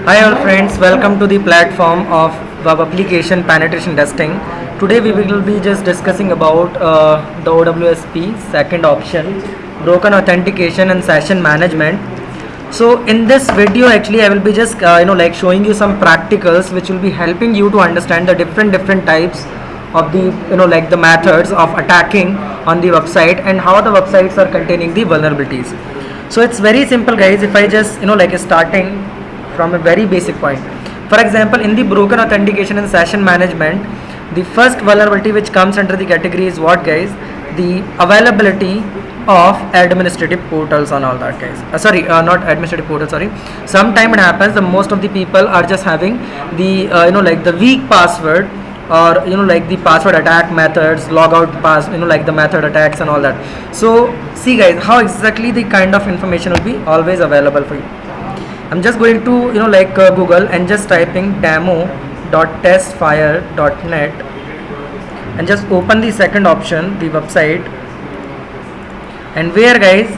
Hi all friends, welcome to the platform of web application penetration testing. Today we will be just discussing about the OWSP second option, broken authentication and session management. So in this video actually I will be just showing you some practicals which will be helping you to understand the different types of the the methods of attacking on the website and how the websites are containing the vulnerabilities. So it's very simple guys. If I just starting from a very basic point. For example, in the broken authentication and session management, the first vulnerability which comes under the category is what guys? The availability of administrative portals and all that guys. Not administrative portals. Sorry. Sometime it happens. The most of the people are just having the the weak password or the password attack methods, logout pass, the method attacks and all that. So see guys, how exactly the kind of information will be always available for you. I'm just going to Google and just typing demo.testfire.net and just open the second option, the website, and where guys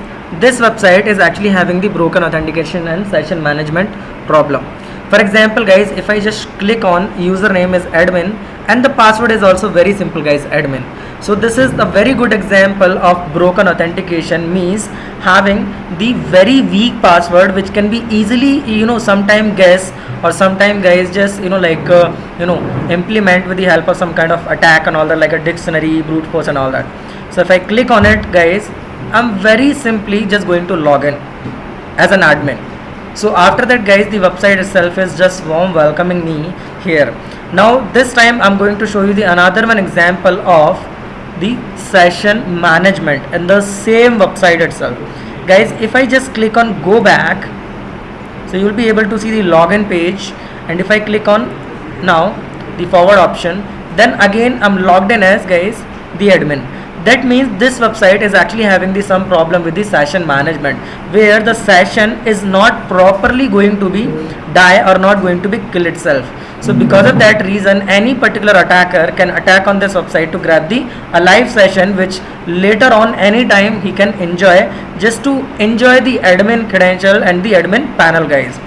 this website is actually having the broken authentication and session management problem. For example guys, if I just click on username is admin and the password is also very simple guys, admin. So this is a very good example of broken authentication, means having the very weak password which can be easily sometime guess or sometime guys just implement with the help of some kind of attack and all that, like a dictionary, brute force and all that. So if I click on it guys, I'm very simply just going to log in as an admin. So after that guys, the website itself is just warm welcoming me here. Now this time I'm going to show you the another one example of the session management in the same website itself. Guys, if I just click on go back, so you will be able to see the login page, and if I click on now the forward option, then again I'm logged in as guys the admin. That means this website is actually having the some problem with the session management, where the session is not properly going to be die or not going to be kill itself. So because of that reason, any particular attacker can attack on this website to grab the alive session, which later on any time he can enjoy, just to enjoy the admin credential and the admin panel guys.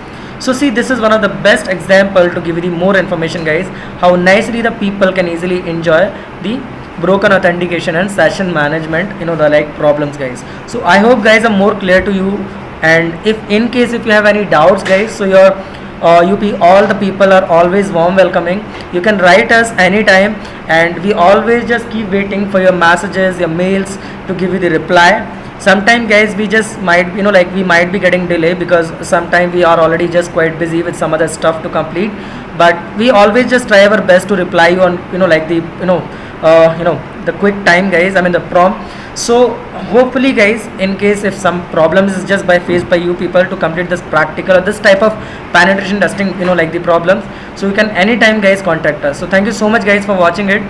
So see, this is one of the best example to give you the more information guys, how nicely the people can easily enjoy the broken authentication and session management, the problems guys. So I hope guys I'm more clear to you, and if in case if you have any doubts guys, so your all the people are always warm welcoming. You can write us anytime and we always just keep waiting for your messages, your mails to give you the reply. Sometimes guys we just might we might be getting delay because sometimes we are already just quite busy with some other stuff to complete, but we always just try our best to reply you on the quick time guys, I mean the prompt. So hopefully guys, in case if some problems is just faced by you people to complete this practical or this type of penetration testing, the problems, so you can anytime guys contact us. So thank you so much guys for watching it.